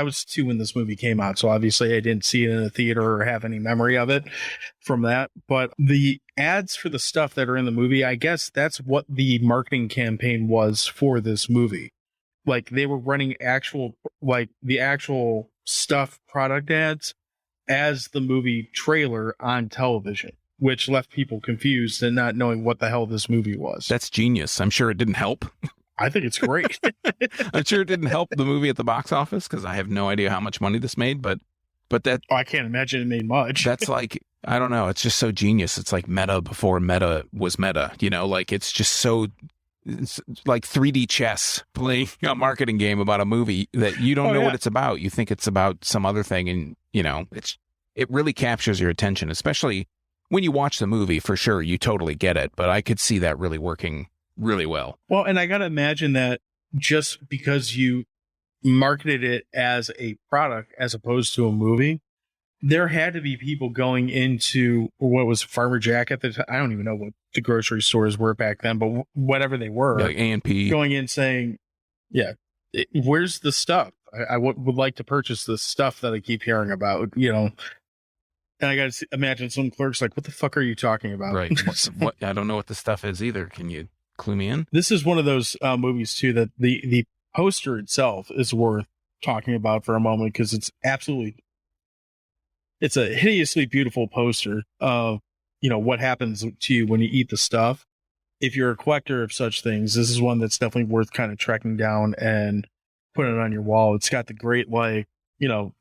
was 2 when this movie came out, so obviously I didn't see it in a theater or have any memory of it from that. But the ads for the stuff that are in the movie, I guess that's what the marketing campaign was for this movie. Like, they were running the actual stuff product ads as the movie trailer on television, which left people confused and not knowing what the hell this movie was. That's genius. I'm sure it didn't help. I think it's great. I'm sure it didn't help the movie at the box office because I have no idea how much money this made, but that I can't imagine it made much. That's like, I don't know. It's just so genius. It's like meta before meta was meta, like it's just so, it's like 3D chess playing a marketing game about a movie that you don't know what it's about. You think it's about some other thing, and it really captures your attention, especially when you watch the movie. For sure, you totally get it, but I could see that really working really well. Well, and I got to imagine that just because you marketed it as a product as opposed to a movie, there had to be people going into what was Farmer Jack at the time. I don't even know what the grocery stores were back then, but whatever they were, like A&P, going in saying, where's the stuff? I would like to purchase the stuff that I keep hearing about, And I got to imagine some clerks like, what the fuck are you talking about? Right. What I don't know what the stuff is either. Can you clue me in? This is one of those movies too that the poster itself is worth talking about for a moment, because it's a hideously beautiful poster of what happens to you when you eat the stuff. If you're a collector of such things, this is one that's definitely worth kind of tracking down and putting it on your wall. It's got the great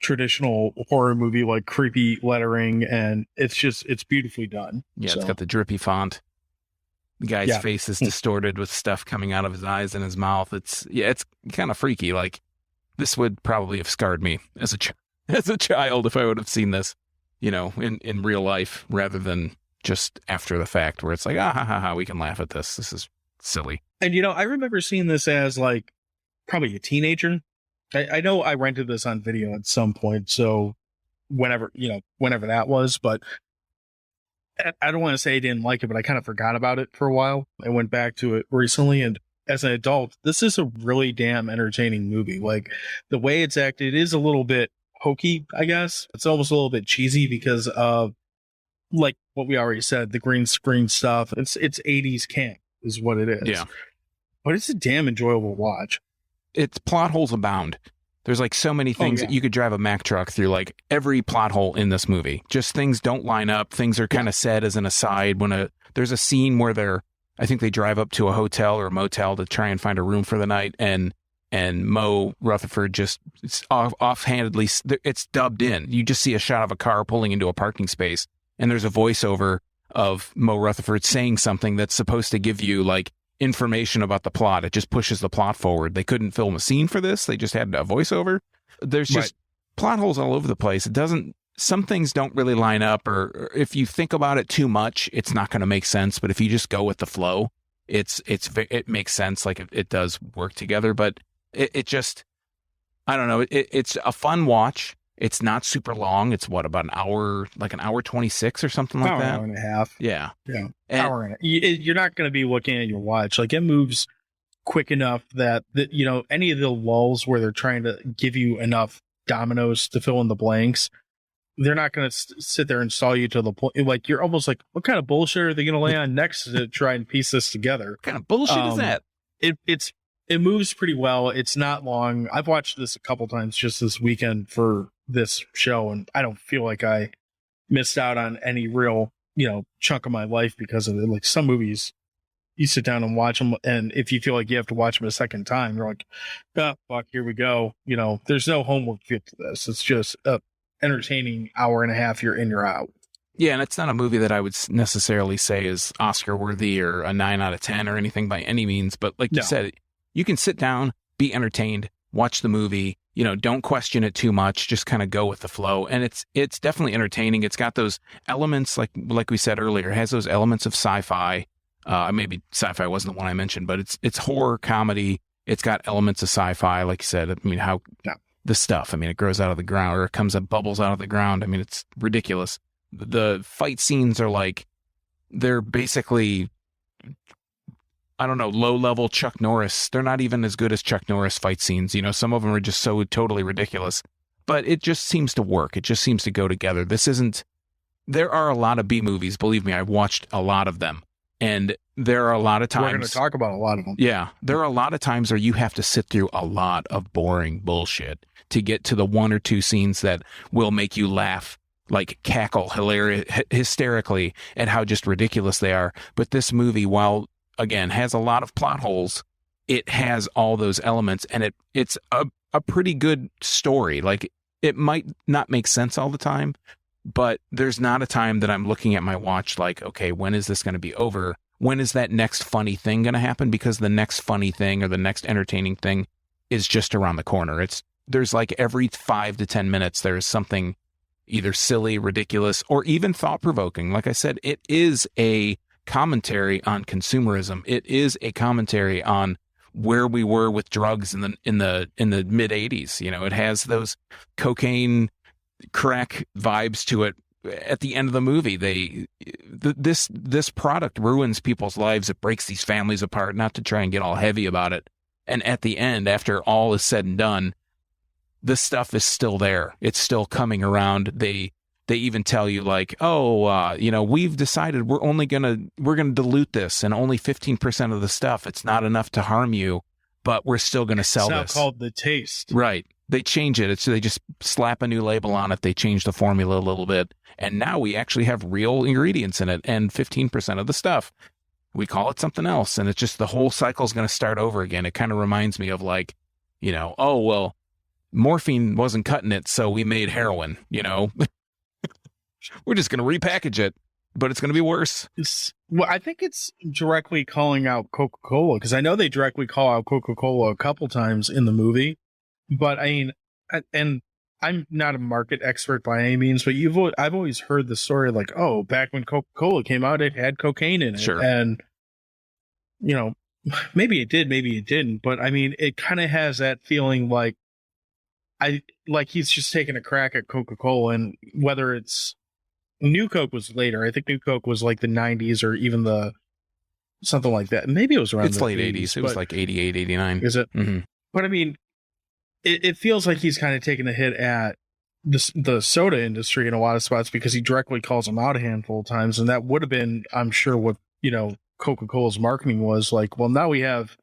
traditional horror movie like creepy lettering, and it's beautifully done. Yeah, so. It's got the drippy font. The guy's face is distorted with stuff coming out of his eyes and his mouth. It's kind of freaky. Like, this would probably have scarred me as a child if I would have seen this, in real life, rather than just after the fact, where it's like, we can laugh at this. This is silly. And I remember seeing this as like probably a teenager. I know I rented this on video at some point, so whenever that was, but I don't want to say I didn't like it, but I kind of forgot about it for a while. I went back to it recently, and as an adult, this is a really damn entertaining movie. Like, the way it's acted is a little bit hokey, I guess. It's almost a little bit cheesy because of, like what we already said, the green screen stuff. It's 80s camp is what it is. Yeah. But it's a damn enjoyable watch. it's plot holes abound. There's like so many things that you could drive a Mack truck through, like every plot hole in this movie. Just things don't line up. Things are kind of said as an aside. There's a scene where I think they drive up to a hotel or a motel to try and find a room for the night, and Mo Rutherford just offhandedly, it's dubbed in. You just see a shot of a car pulling into a parking space, and there's a voiceover of Mo Rutherford saying something that's supposed to give you like information about the plot. It just pushes the plot forward. They couldn't film a scene for this. They just had a voiceover. There's just plot holes all over the place. Some things don't really line up, or if you think about it too much, it's not going to make sense. But if you just go with the flow, it makes sense. Like it does work together, but it just, I don't know. It's a fun watch. It's not super long. It's about an hour, like an hour 26 or something like that. An hour and a half. Yeah. Yeah. Hour and you're not going to be looking at your watch. Like it moves quick enough that any of the lulls where they're trying to give you enough dominoes to fill in the blanks, they're not going to sit there and stall you to the point. Like you're almost like, what kind of bullshit are they going to lay on next to try and piece this together? What kind of bullshit is that? It moves pretty well. It's not long. I've watched this a couple times just this weekend for this show, and I don't feel like I missed out on any real, chunk of my life because of it. Like some movies, you sit down and watch them, and if you feel like you have to watch them a second time, you're like, oh, fuck, here we go. There's no homework fit to this. It's just a entertaining hour and a half. You're in, you're out. Yeah, and it's not a movie that I would necessarily say is Oscar worthy or a 9 out of 10 or anything by any means. But like you said, you can sit down, be entertained, watch the movie, don't question it too much, just kind of go with the flow. And it's definitely entertaining. It's got those elements, like we said earlier, it has those elements of sci-fi. Maybe sci-fi wasn't the one I mentioned, but it's horror comedy. It's got elements of sci-fi, like you said. I mean, the stuff, it grows out of the ground, or it comes up, bubbles out of the ground. It's ridiculous. The fight scenes are like, they're basically, I don't know, low-level Chuck Norris. They're not even as good as Chuck Norris fight scenes. Some of them are just so totally ridiculous. But it just seems to work. It just seems to go together. There are a lot of B movies. Believe me, I've watched a lot of them. And there are a lot of times... We're going to talk about a lot of them. Yeah. There are a lot of times where you have to sit through a lot of boring bullshit to get to the one or two scenes that will make you laugh, like cackle hysterically at how just ridiculous they are. But this movie, while... again, has a lot of plot holes, it has all those elements, and it's a pretty good story. Like, it might not make sense all the time, but there's not a time that I'm looking at my watch like, okay, when is this going to be over? When is that next funny thing going to happen? Because the next funny thing or the next entertaining thing is just around the corner. There's like every 5 to 10 minutes, there's something either silly, ridiculous, or even thought-provoking. Like I said, it is a commentary on consumerism. It is a commentary on where we were with drugs in the mid 80s. It has those cocaine crack vibes to it. At the end of the movie, this product ruins people's lives. It breaks these families apart, not to try and get all heavy about it. And at the end, after all is said and done, this stuff is still there. It's still coming around. They even tell you like, we've decided we're going to dilute this, and only 15% of the stuff. It's not enough to harm you, but we're still going to sell this. It's now called The Taste. Right. They change it. So they just slap a new label on it. They change the formula a little bit. And now we actually have real ingredients in it, and 15% of the stuff. We call it something else. And it's just the whole cycle is going to start over again. It kind of reminds me of like, morphine wasn't cutting it, so we made heroin, We're just going to repackage it, but it's going to be worse. I think it's directly calling out Coca-Cola, because I know they directly call out Coca-Cola a couple times in the movie. But and I'm not a market expert by any means, but I've always heard the story like, oh, back when Coca-Cola came out, it had cocaine in it. Sure. And, maybe it did, maybe it didn't. But it kind of has that feeling like he's just taking a crack at Coca-Cola, and whether it's New Coke was later. I think New Coke was like the 90s or even something like that. Maybe it was around the late 80s. It was like 88, 89. Is it? Mm-hmm. But it feels like he's kind of taking a hit at the soda industry in a lot of spots, because he directly calls them out a handful of times. And that would have been, I'm sure, what, Coca-Cola's marketing was like, well, now we have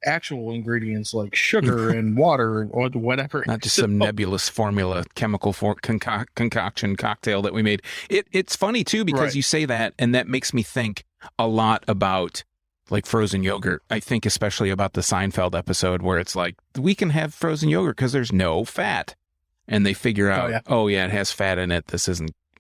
actual ingredients like sugar and water or whatever. Not just some nebulous formula, chemical concoction cocktail that we made. It's funny too, because Right. you say that, and that makes me think a lot about like frozen yogurt. I think especially about the Seinfeld episode where it's like, we can have frozen yogurt because there's no fat. And they figure out, oh yeah, it has fat in it.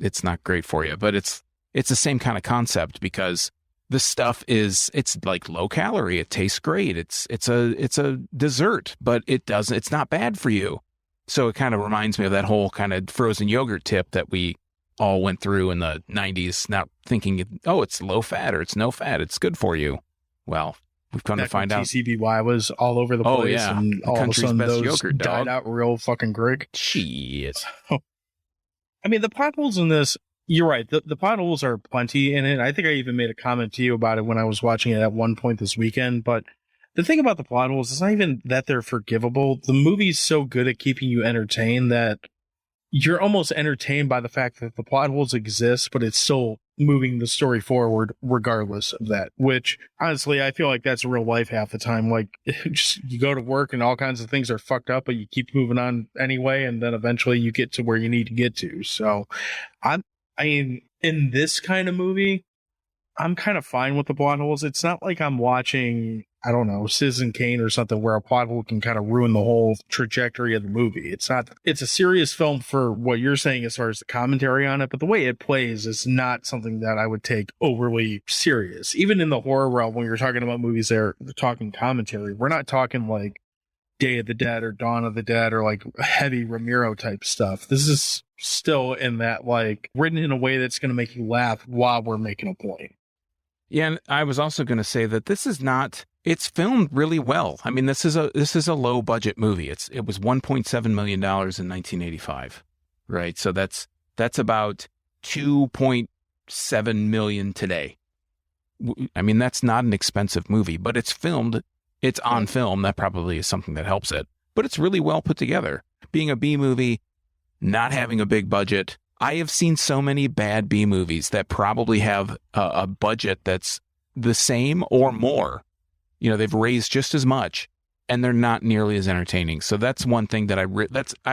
It's not great for you. But it's the same kind of concept, because the stuff it's like low calorie. It tastes great. It's a dessert, but it's not bad for you. So it kind of reminds me of that whole kind of frozen yogurt tip that we all went through in the 90s, not thinking, oh, it's low fat or it's no fat. It's good for you. Well, we've come to find out. TCBY was all over the place. Oh, yeah. And The all of a country's sudden best those yogurt, dog. died out real fucking quick. Shit. I mean, the plot holes in this, you're right. The plot holes are plenty in it. I think I even made a comment to you about it when I was watching it at one point this weekend. But the thing about the plot holes is not even that they're forgivable. The movie's so good at keeping you entertained that you're almost entertained by the fact that the plot holes exist, but it's still moving the story forward regardless of that, which honestly, I feel like that's real life half the time. Like, just, you go to work and all kinds of things are fucked up, but you keep moving on anyway. And then eventually you get to where you need to get to. So I mean, in this kind of movie, I'm kind of fine with the plot holes. It's not like I'm watching, I don't know, Citizen Kane or something where a plot hole can kind of ruin the whole trajectory of the movie. It's a serious film for what you're saying as far as the commentary on it, but the way it plays is not something that I would take overly serious. Even in the horror realm, when you're talking about movies they're talking commentary, we're not talking like Day of the Dead or Dawn of the Dead or like heavy Romero type stuff. This is still in that, like, written in a way that's going to make you laugh while we're making a point. Yeah, and I was also going to say that it's filmed really well. I mean, this is a low budget movie. It was $1.7 million in 1985, right? So that's about 2.7 million today. I mean, that's not an expensive movie, but it's filmed. It's on film. That probably is something that helps it. But it's really well put together. Being a B movie, not having a big budget. I have seen so many bad B movies that probably have a budget that's the same or more. You know, they've raised just as much, and they're not nearly as entertaining. So that's one thing that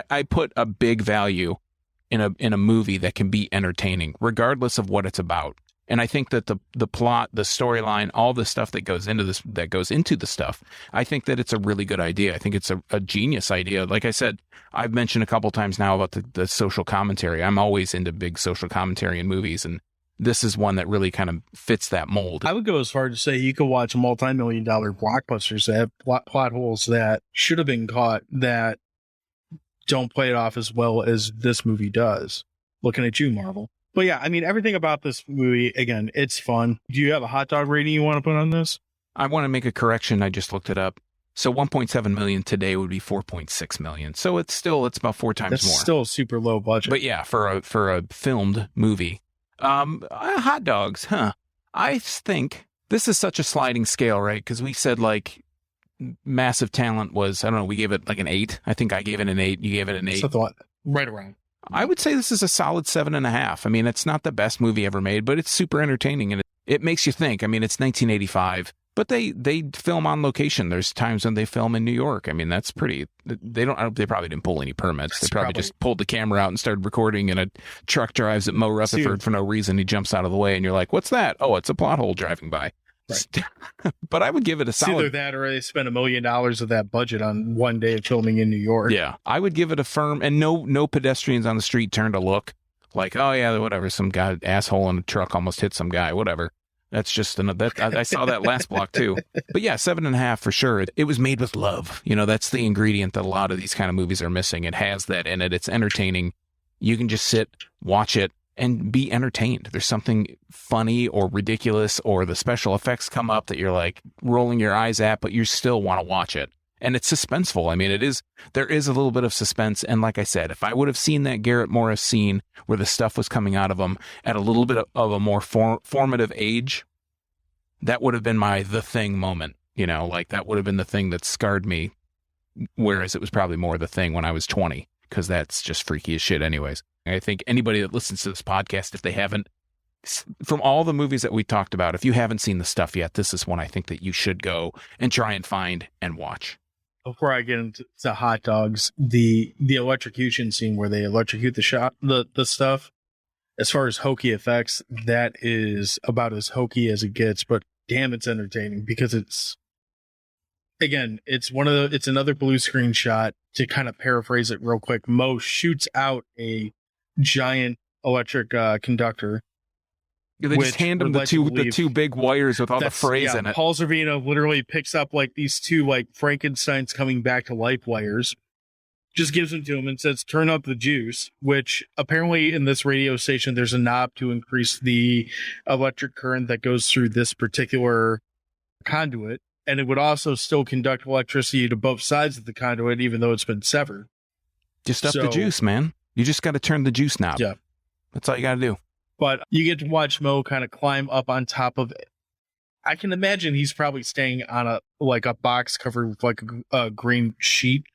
I put a big value in a movie that can be entertaining, regardless of what it's about. And I think that the plot, the storyline, all the stuff that goes into the stuff, I think that it's a really good idea. I think it's a genius idea. Like I said, I've mentioned a couple times now about the social commentary. I'm always into big social commentary in movies, and this is one that really kind of fits that mold. I would go as far to say you could watch multi-million-dollar blockbusters that have plot holes that should have been caught that don't play it off as well as this movie does. Looking at you, Marvel. But yeah, I mean, everything about this movie, again, it's fun. Do you have a hot dog rating you want to put on this? I want to make a correction. I just looked it up. So 1.7 million today would be 4.6 million. So it's about 4 times That's more. Still a super low budget. But yeah, for a filmed movie. Hot dogs, huh? I think this is such a sliding scale, right? Because we said like massive talent was, I don't know, we gave it like an 8. I think I gave it an 8. You gave it an 8. Something right around. I would say this is a solid 7.5. I mean, it's not the best movie ever made, but it's super entertaining and it makes you think. I mean, it's 1985, but they film on location. There's times when they film in New York. I mean, that's pretty. They probably didn't pull any permits. They probably just pulled the camera out and started recording. And a truck drives at Mo Rutherford for no reason. He jumps out of the way, and you're like, "What's that?" Oh, it's a plot hole driving by. Right. But I would give it a solid. Either that or they spent $1 million of that budget on one day of filming in New York. Yeah, I would give it a firm, and no pedestrians on the street turn to look like, oh yeah, whatever, some guy asshole in a truck almost hit some guy, whatever. That's just I saw that last block too. But yeah, 7.5 for sure. It was made with love. You know, that's the ingredient that a lot of these kind of movies are missing. It has that in it. It's entertaining. You can just sit, watch it, and be entertained. There's something funny or ridiculous, or the special effects come up that you're like rolling your eyes at, but you still want to watch it. And it's suspenseful. I mean, there is a little bit of suspense. And like I said, if I would have seen that Garrett Morris scene where the stuff was coming out of him at a little bit of a more formative age, that would have been my The Thing moment. You know, like that would have been the thing that scarred me. Whereas it was probably more The Thing when I was 20, because that's just freaky as shit anyways. I think anybody that listens to this podcast, if they haven't from all the movies that we talked about, if you haven't seen the stuff yet, this is one I think that you should go and try and find and watch. Before I get into hot dogs, the electrocution scene where they electrocute the stuff, as far as hokey effects, that is about as hokey as it gets, but damn, it's entertaining because it's another blue screen shot. To kind of paraphrase it real quick, Mo shoots out a giant electric conductor. They just hand him the two big wires with all the phrase in it. Paul Sorvino literally picks up like these two like Frankenstein's coming back to life wires, just gives them to him and says, "Turn up the juice." Which apparently in this radio station, there's a knob to increase the electric current that goes through this particular conduit, and it would also still conduct electricity to both sides of the conduit, even though it's been severed. Just up the juice, man. You just got to turn the juice knob. Yeah, that's all you got to do. But you get to watch Mo kind of climb up on top of it. I can imagine he's probably staying on a box covered with like a green sheet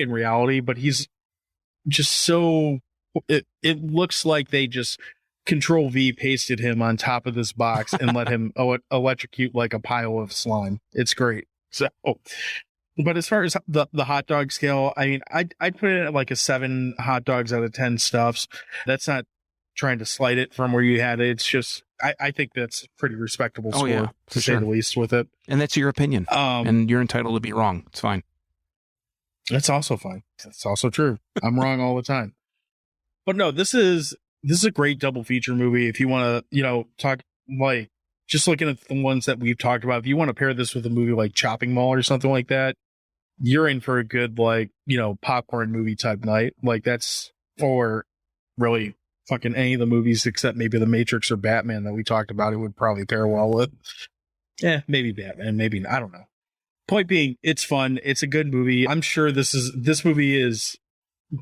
in reality, but he's just so it looks like they just Control V pasted him on top of this box and let him electrocute like a pile of slime. It's great. So, but as far as the hot dog scale, I mean, I'd put it at like a 7 hot dogs out of 10 stuffs. That's not trying to slight it from where you had it. It's just, I think that's a pretty respectable score, to say the least, with it. And that's your opinion. And you're entitled to be wrong. It's fine. That's also fine. That's also true. I'm wrong all the time. But no, this is a great double feature movie. If you want to, talk like just looking at the ones that we've talked about, if you want to pair this with a movie like Chopping Mall or something like that, you're in for a good, popcorn movie type night. Like that's for really fucking any of the movies except maybe The Matrix or Batman that we talked about. It would probably pair well with. Maybe Batman, maybe, I don't know. Point being, it's fun. It's a good movie. I'm sure this movie is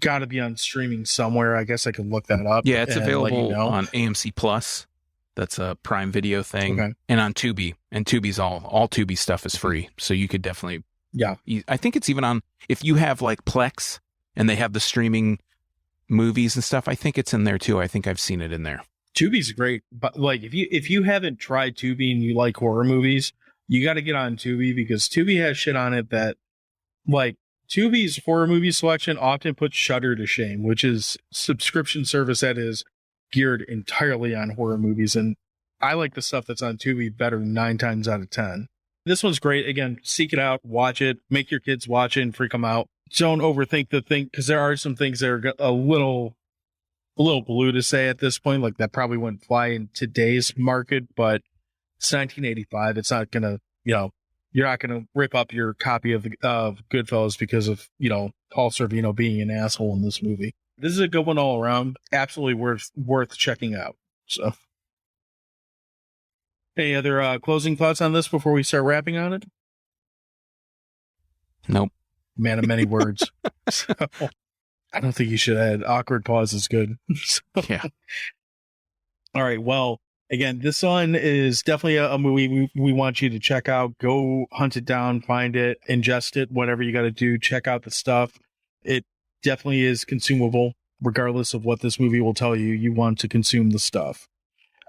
got to be on streaming somewhere. I guess I could look that up. Yeah, it's available on AMC Plus. That's a Prime Video thing. Okay. And on Tubi. And Tubi's all Tubi stuff is free. So you could definitely. Yeah. I think it's even on, if you have like Plex and they have the streaming movies and stuff, I think it's in there too. I think I've seen it in there. Tubi's great. But like if you haven't tried Tubi and you like horror movies, you got to get on Tubi because Tubi has shit on it that like Tubi's horror movie selection often puts Shudder to shame, which is subscription service that is geared entirely on horror movies. And I like the stuff that's on Tubi better 9 times out of 10. This one's great. Again, seek it out, watch it, make your kids watch it and freak them out. Don't overthink the thing because there are some things that are a little blue to say at this point. Like that probably wouldn't fly in today's market, but it's 1985. It's not going to, you're not going to rip up your copy of Goodfellas because of, Paul Sorvino being an asshole in this movie. This is a good one all around. Absolutely worth checking out. So, any other closing thoughts on this before we start wrapping on it? Nope. Man of many words. So, I don't think you should add awkward pause is good. So, yeah. All right. Well, again, this one is definitely a movie we want you to check out. Go hunt it down, find it, ingest it, whatever you got to do. Check out the stuff. It definitely is consumable, regardless of what this movie will tell you. You want to consume the stuff.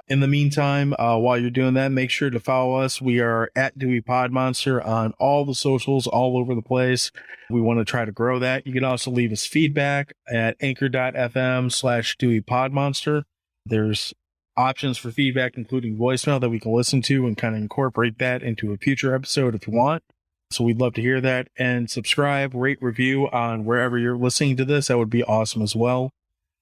In the meantime, while you're doing that, make sure to follow us. We are at Dewey Pod Monster on all the socials, all over the place. We want to try to grow that. You can also leave us feedback at anchor.fm/Dewey Pod Monster. There's options for feedback, including voicemail that we can listen to and kind of incorporate that into a future episode if you want. So we'd love to hear that. And subscribe, rate, review on wherever you're listening to this. That would be awesome as well.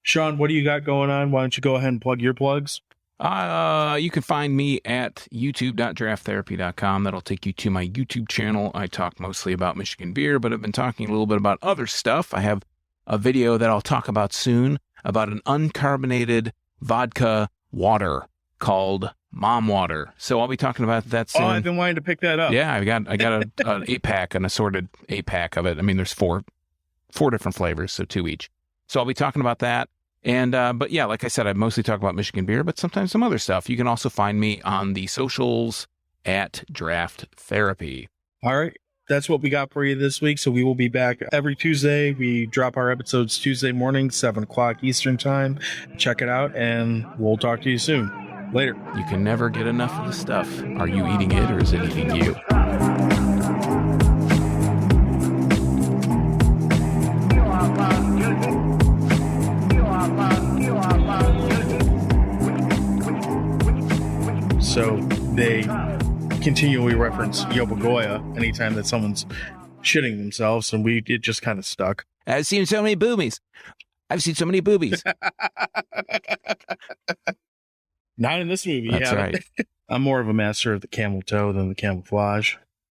Sean, what do you got going on? Why don't you go ahead and plug your plugs? You can find me at youtube.drafttherapy.com. That'll take you to my YouTube channel. I talk mostly about Michigan beer, but I've been talking a little bit about other stuff. I have a video that I'll talk about soon about an uncarbonated vodka water called Mom Water. So I'll be talking about that soon. Oh, I've been wanting to pick that up. Yeah, I got an 8-pack, an assorted 8-pack of it. I mean, there's four different flavors, so 2 each. So I'll be talking about that. And, but yeah, like I said, I mostly talk about Michigan beer, but sometimes some other stuff. You can also find me on the socials at Draft Therapy. All right. That's what we got for you this week. So we will be back every Tuesday. We drop our episodes Tuesday morning, 7 o'clock Eastern time. Check it out and we'll talk to you soon. Later. You can never get enough of the stuff. Are you eating it or is it eating you? So they continually reference Yobogoya anytime that someone's shitting themselves, and it just kind of stuck. I've seen so many boobies. I've seen so many boobies. Not in this movie. That's right. I'm more of a master of the camel toe than the camouflage.